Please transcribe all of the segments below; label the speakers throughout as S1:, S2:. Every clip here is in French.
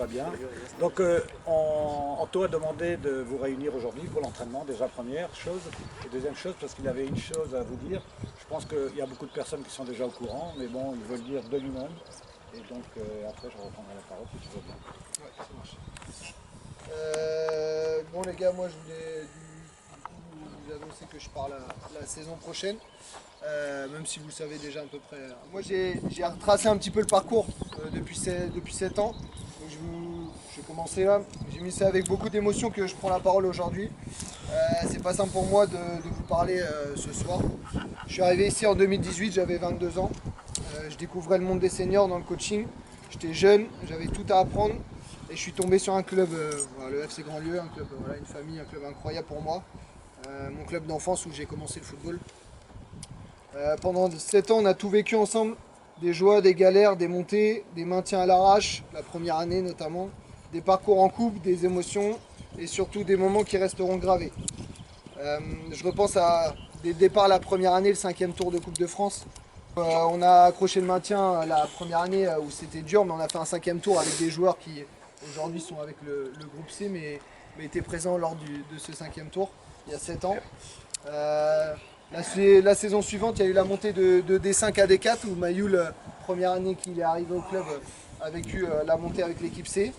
S1: va bien. Donc Anto a demandé de vous réunir aujourd'hui pour l'entraînement, déjà première chose. Et deuxième chose, parce qu'il avait une chose à vous dire. Je pense qu'il y a beaucoup de personnes qui sont déjà au courant, mais bon, il veut le dire de lui-même. Et donc après, je reprendrai la parole si tu veux bien.
S2: Ouais, ça marche. Bon les gars, moi je voulais du coup vous annoncer que je pars la saison prochaine, même si vous le savez déjà à peu près. Moi j'ai retracé un petit peu le parcours depuis 7 ans. Donc, j'ai commencé là, j'ai mis ça avec beaucoup d'émotion que je prends la parole aujourd'hui. C'est pas simple pour moi de vous parler ce soir. Je suis arrivé ici en 2018, j'avais 22 ans. Je découvrais le monde des seniors dans le coaching. J'étais jeune, j'avais tout à apprendre. Et je suis tombé sur un club, voilà, le FC Grandlieu, un club, voilà, une famille, un club incroyable pour moi. Mon club d'enfance où j'ai commencé le football. Pendant 7 ans, on a tout vécu ensemble. Des joies, des galères, des montées, des maintiens à l'arrache, la première année notamment. Des parcours en coupe, des émotions et surtout des moments qui resteront gravés. Je repense à des départs la première année, le 5e tour de Coupe de France. On a accroché le maintien la première année où c'était dur, mais on a fait un 5e tour avec des joueurs qui aujourd'hui sont avec le groupe C, mais étaient présents lors de ce 5e tour, il y a 7 ans. La saison suivante, il y a eu la montée de D5 à D4, où Mayoul, première année qu'il est arrivé au club, a vécu la montée avec l'équipe C.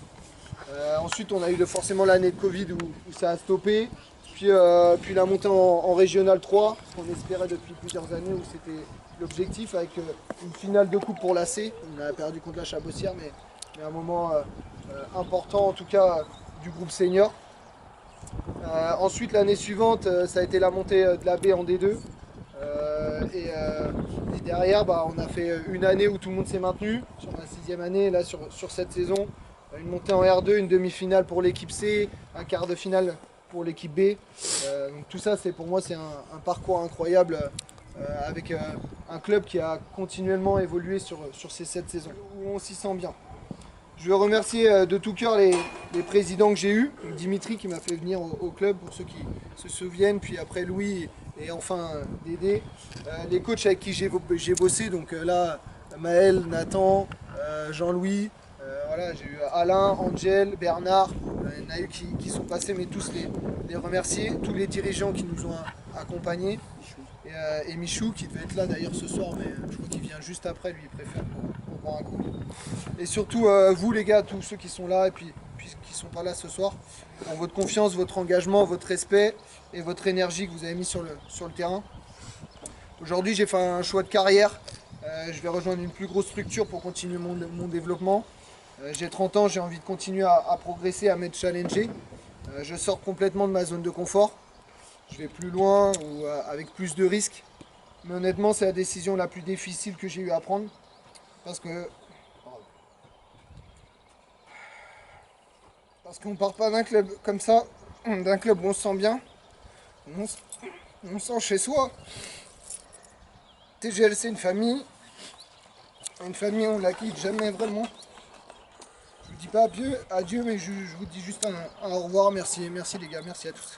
S2: Ensuite, on a eu forcément l'année de Covid où ça a stoppé. Puis la montée en Régional 3, ce qu'on espérait depuis plusieurs années, où c'était l'objectif avec une finale de coupe pour la C. On a perdu contre la Chabossière, mais un moment important en tout cas du groupe senior. Ensuite, l'année suivante, ça a été la montée de la B en D2. Et derrière, on a fait une année où tout le monde s'est maintenu sur la 6e année. Là, sur cette saison, une montée en R2, une demi-finale pour l'équipe C, un quart de finale pour l'équipe B. Donc tout ça, pour moi, c'est un parcours incroyable avec un club qui a continuellement évolué sur ces 7 saisons, où on s'y sent bien. Je veux remercier de tout cœur les présidents que j'ai eus. Dimitri qui m'a fait venir au club, pour ceux qui se souviennent, puis après Louis et enfin Dédé. Les coachs avec qui j'ai bossé, donc là, Maël, Nathan, Jean-Louis, voilà, j'ai eu Alain, Angel, Bernard, il y en a eu qui sont passés, mais tous les remercier, tous les dirigeants qui nous ont accompagnés. Et Michou qui devait être là d'ailleurs ce soir, mais je crois qu'il vient juste après, lui il préfère pour boire un coup. Et surtout vous les gars, tous ceux qui sont là et puis qui sont pas là ce soir, pour votre confiance, votre engagement, votre respect et votre énergie que vous avez mis sur le terrain. Aujourd'hui j'ai fait un choix de carrière, je vais rejoindre une plus grosse structure pour continuer mon développement. J'ai 30 ans, j'ai envie de continuer à progresser, à m'être challengé. Je sors complètement de ma zone de confort. Je vais plus loin ou avec plus de risques. Mais honnêtement, c'est la décision la plus difficile que j'ai eu à prendre. Parce qu'on part pas d'un club comme ça, d'un club où on se sent bien. On se sent chez soi. TGL, c'est une famille. Une famille, on la quitte jamais vraiment. Je vous dis pas adieu, mais je vous dis juste un au revoir. Merci les gars, merci à tous.